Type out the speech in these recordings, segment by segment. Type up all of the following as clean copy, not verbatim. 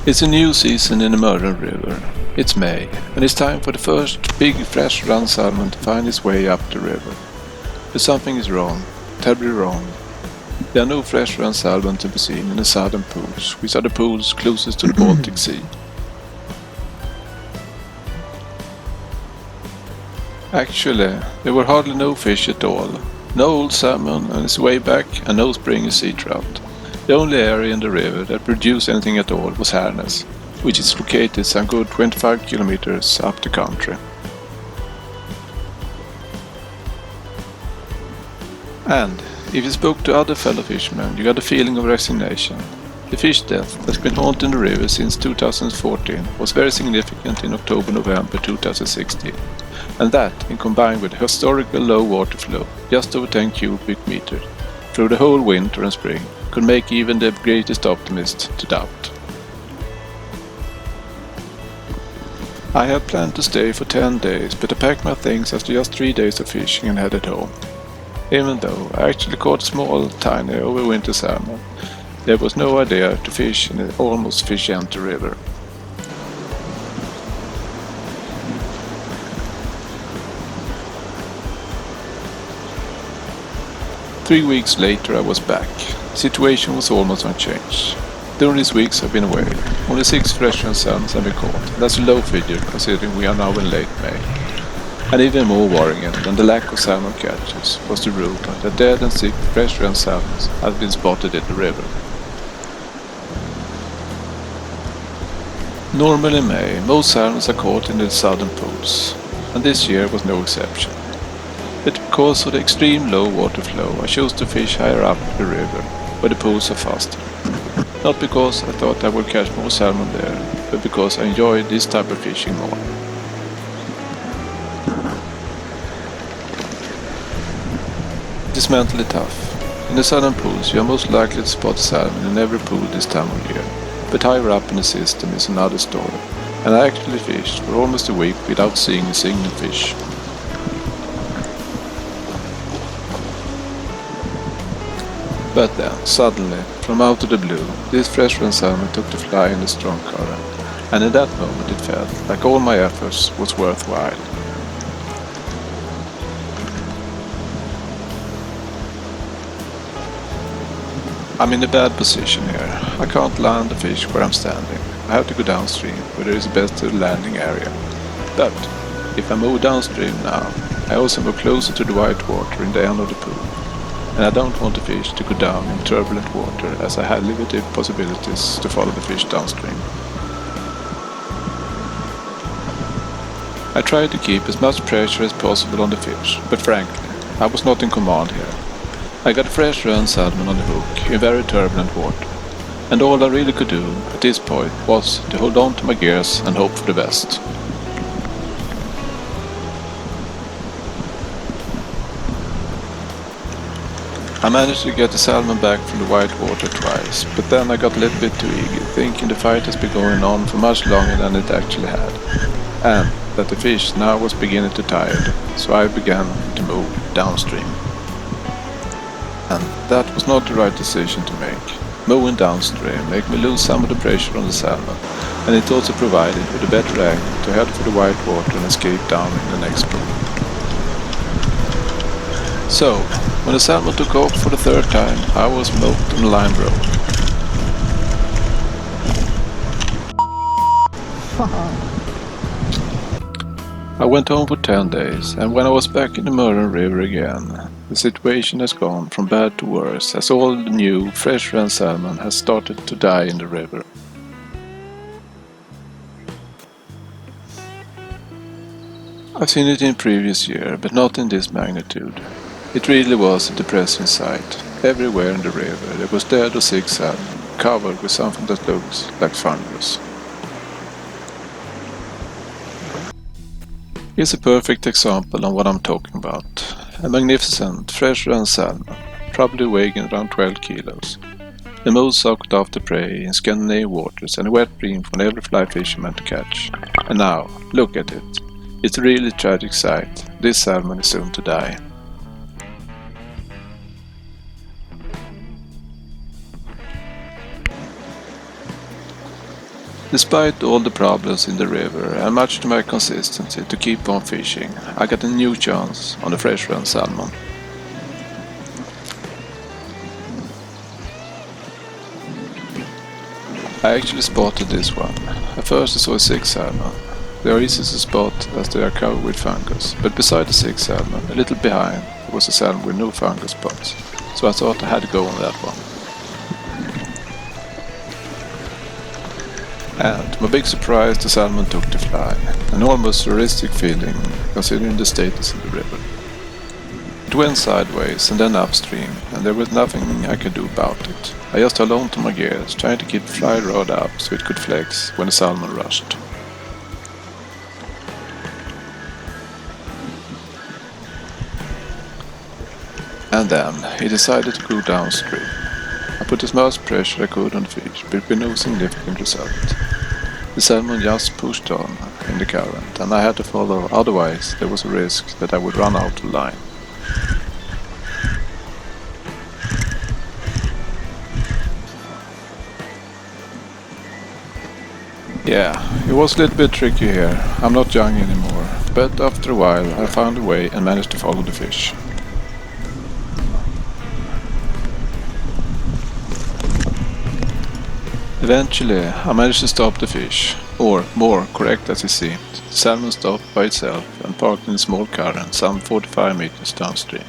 It's a new season in the Mörrum River. It's May, and it's time for the first big fresh run salmon to find its way up the river. But something is wrong, terribly wrong. There are no fresh run salmon to be seen in the southern pools, which are the pools closest to the Baltic Sea. Actually, there were hardly no fish at all. No old salmon on its way back and no spring sea trout. The only area in the river that produced anything at all was Härnäs, which is located some good 25 kilometers up the country. And if you spoke to other fellow fishermen, you got a feeling of resignation. The fish death that's been haunting the river since 2014 was very significant in October-November 2016. And that, in combined with historical low water flow, just over 10 cubic meters, through the whole winter and spring, could make even the greatest optimist to doubt. I had planned to stay for 10 days, but I packed my things after just 3 days of fishing and headed home. Even though I actually caught small, tiny overwinter salmon, there was no idea to fish in an almost fish-empty river. Three weeks later I was back. The situation was almost unchanged. During these weeks I've been away. Only 6 fresh run salmon have been caught. That's a low figure considering we are now in late May. And even more worrying than the lack of salmon catches was the rumor that dead and sick fresh run salmon had been spotted in the river. Normally in May, most salmon are caught in the southern pools, and this year was no exception. But because of the extreme low water flow, I chose to fish higher up the river, where the pools are faster. Not because I thought I would catch more salmon there, but because I enjoyed this type of fishing more. It is mentally tough. In the southern pools, you are most likely to spot salmon in every pool this time of year, but higher up in the system is another story, and I actually fished for almost a week without seeing a single fish. But then, suddenly, from out of the blue, this fresh run salmon took to fly in a strong current, and in that moment it felt like all my efforts was worthwhile. I'm in a bad position here. I can't land the fish where I'm standing. I have to go downstream, where there is a better landing area. But, if I move downstream now, I also move closer to the white water in the end of the pool. And I don't want the fish to go down in turbulent water, as I had limited possibilities to follow the fish downstream. I tried to keep as much pressure as possible on the fish, but frankly, I was not in command here. I got a fresh run salmon on the hook in very turbulent water, and all I really could do at this point was to hold on to my gears and hope for the best. I managed to get the salmon back from the white water twice, but then I got a little bit too eager, thinking the fight has been going on for much longer than it actually had, and that the fish now was beginning to tire, so I began to move downstream. And that was not the right decision to make. Moving downstream made me lose some of the pressure on the salmon, and it also provided with a better angle to head for the white water and escape down in the next pool. So, when the salmon took off for the third time, I was milked and the line broke. I went home for 10 days, and when I was back in the Mörrum River again, the situation has gone from bad to worse, as all the new, fresh run salmon has started to die in the river. I've seen it in previous year, but not in this magnitude. It really was a depressing sight. Everywhere in the river there was dead or sick salmon, covered with something that looks like fungus. Here's a perfect example on what I'm talking about. A magnificent, fresh run salmon, probably weighing around 12 kilos. The most sought after prey in Scandinavian waters and a wet dream for every fly fisherman to catch. And now, look at it. It's a really tragic sight. This salmon is soon to die. Despite all the problems in the river and much to my consistency to keep on fishing, I got a new chance on the fresh run salmon. I actually spotted this one. At first I saw 6 salmon. They are easy to spot as they are covered with fungus, but beside the 6 salmon, a little behind, there was a salmon with no fungus spots, so I thought I had to go on that one. And to my big surprise, the salmon took the fly, an almost surrealistic feeling considering the status of the river. It went sideways and then upstream, and there was nothing I could do about it. I just held on to my gears, trying to keep the fly rod up so it could flex when the salmon rushed. And then he decided to go downstream. I put as much pressure I could on the fish, but with no significant result. The salmon just pushed on in the current, and I had to follow, otherwise there was a risk that I would run out of line. Yeah, it was a little bit tricky here. I'm not young anymore, but after a while I found a way and managed to follow the fish. Eventually, I managed to stop the fish, or more correct as it seemed. The salmon stopped by itself and parked in a small current some 45 meters downstream.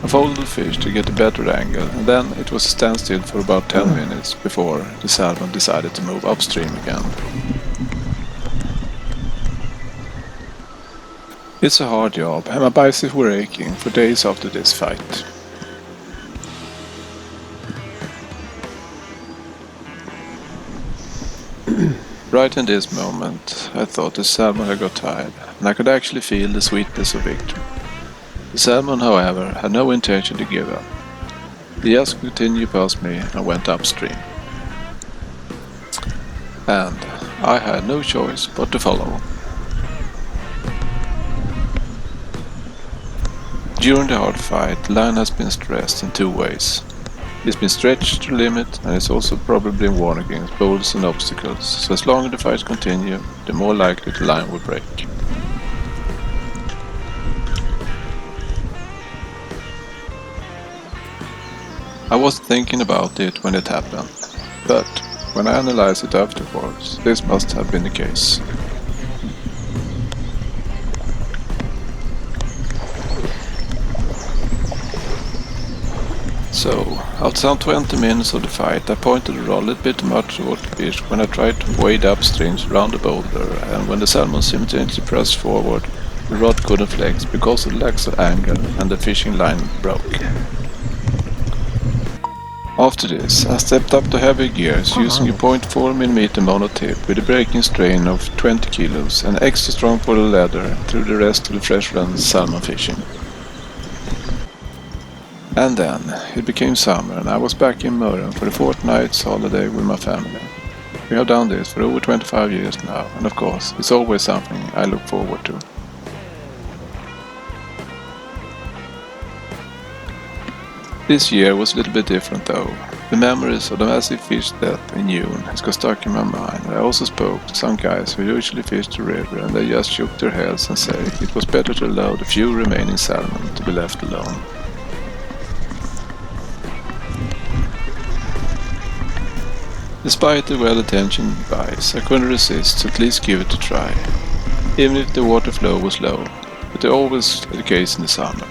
I followed the fish to get a better angle, and then it was a standstill for about 10 minutes before the salmon decided to move upstream again. It's a hard job, and my biceps were aching for days after this fight. Right in this moment, I thought the salmon had got tired, and I could actually feel the sweetness of victory. The salmon, however, had no intention to give up. He just continued past me and went upstream. And I had no choice but to follow. During the hard fight, the line has been stressed in 2 ways. It's been stretched to the limit, and it's also probably warned against boulders and obstacles, so as long as the fights continue, the more likely the line will break. I wasn't thinking about it when it happened, but when I analyzed it afterwards, this must have been the case. So, after some 20 minutes of the fight, I pointed the rod a little bit too much towards the fish when I tried to wade upstream around the boulder, and when the salmon simultaneously pressed forward, the rod couldn't flex because of the lack of angle and the fishing line broke. After this, I stepped up to heavy gears using a 0.4mm mono tip with a breaking strain of 20 kilos and extra strong for the leather through the rest of the fresh run salmon fishing. And then, it became summer and I was back in Mörrum for a fortnight's holiday with my family. We have done this for over 25 years now, and of course, it's always something I look forward to. This year was a little bit different though. The memories of the massive fish death in June has got stuck in my mind. I also spoke to some guys who usually fish the river, and they just shook their heads and said it was better to allow the few remaining salmon to be left alone. Despite the well-intentioned advice, I couldn't resist to at least give it a try, even if the water flow was low, but always the case in the summer.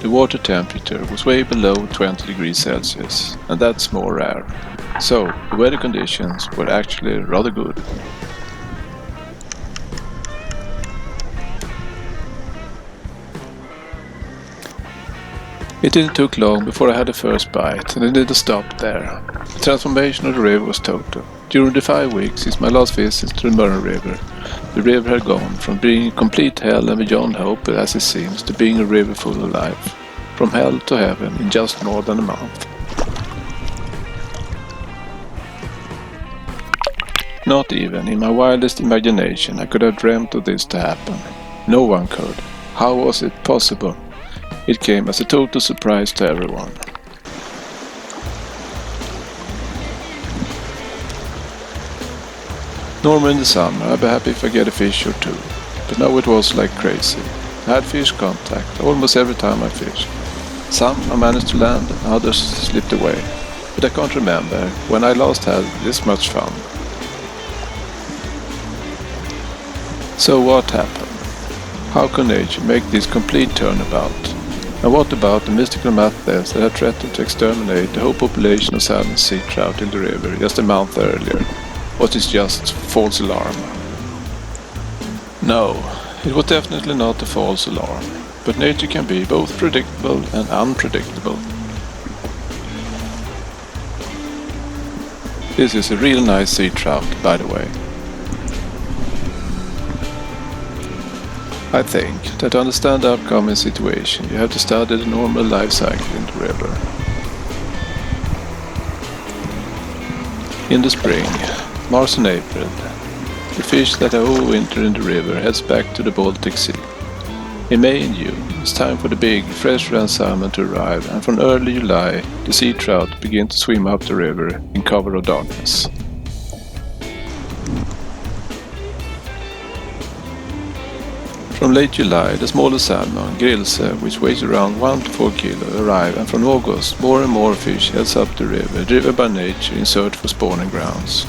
The water temperature was way below 20 degrees Celsius, and that's more rare, so the weather conditions were actually rather good. It didn't take long before I had the first bite, and it didn't stop there. The transformation of the river was total. During the 5 weeks since my last visit to the Mörrum River, the river had gone from being a complete hell and beyond hope as it seems to being a river full of life. From hell to heaven in just more than a month. Not even in my wildest imagination I could have dreamt of this to happen. No one could. How was it possible? It came as a total surprise to everyone. Normally in the summer I'd be happy if I get a fish or two, but now it was like crazy. I had fish contact almost every time I fished. Some I managed to land, others slipped away, but I can't remember when I last had this much fun. So what happened? How could nature make this complete turnabout? And what about the mystical methods that had threatened to exterminate the whole population of salmon sea trout in the river just a month earlier? Was it just false alarm? No, it was definitely not a false alarm, but nature can be both predictable and unpredictable. This is a real nice sea trout, by the way. I think that to understand the upcoming situation you have to study the normal life cycle in the river. In the spring, March and April, the fish that have overwintered in the river heads back to the Baltic Sea. In May and June, it's time for the big, fresh-run salmon to arrive, and from early July, the sea trout begin to swim up the river in cover of darkness. From late July, the smaller salmon, grilse, which weighs around 1 to 4 kilo, arrive, and from August, more and more fish heads up the river, driven by nature in search for spawning grounds.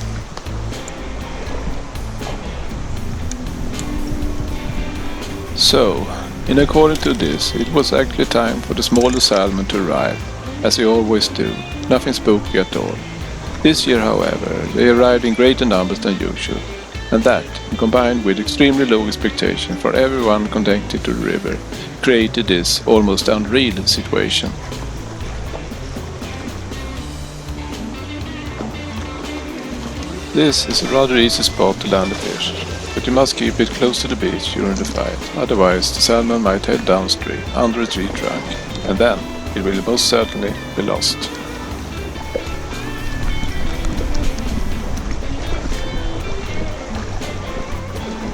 So, in according to this, it was actually time for the smaller salmon to arrive, as they always do, nothing spooky at all. This year, however, they arrived in greater numbers than usual, and that, combined with extremely low expectation for everyone connected to the river, created this almost unreal situation. This is a rather easy spot to land a fish, but you must keep it close to the beach during the fight, otherwise the salmon might head downstream under a tree trunk, and then it will most certainly be lost.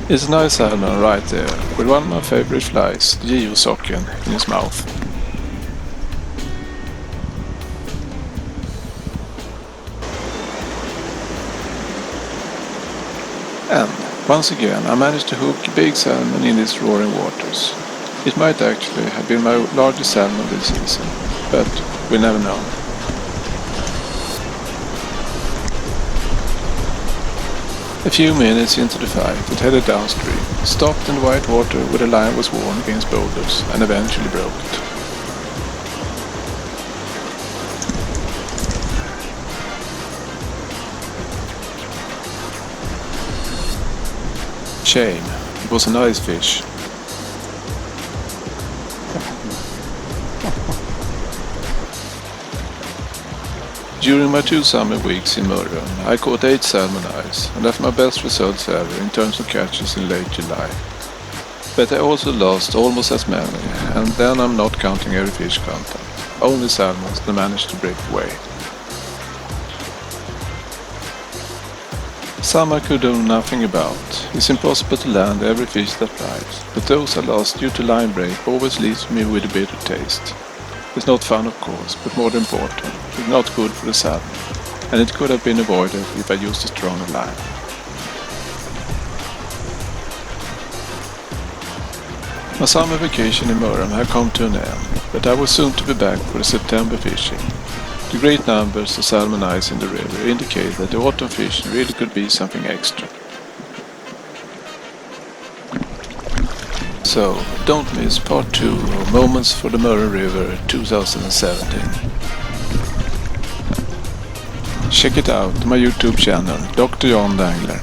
It's a nice salmon right there, with one of my favorite flies, the DrJohnTheAngler, in his mouth. And, once again, I managed to hook a big salmon in its roaring waters. It might actually have been my largest salmon this season, but we'll never know. A few minutes into the fight, it headed downstream, stopped in the white water where the line was worn against boulders, and eventually broke it. Shame, it was a nice fish. During my 2 summer weeks in Mörrum, I caught 8 salmon eyes, and that's my best results ever in terms of catches in late July. But I also lost almost as many, and then I'm not counting every fish contact, only salmons that managed to break away. Some I could do nothing about. It's impossible to land every fish that bites, but those I lost due to line break always leaves me with a bitter taste. It's not fun of course, but more important, it's not good for the salmon, and it could have been avoided if I used a stronger line. My summer vacation in Mörrum had come to an end, but I was soon to be back for the September fishing. The great numbers of salmon eyes in the river indicate that the autumn fishing really could be something extra. So, don't miss part 2 of Moments for the Mörrum River 2017. Check it out on my YouTube channel, DrJohnTheAngler.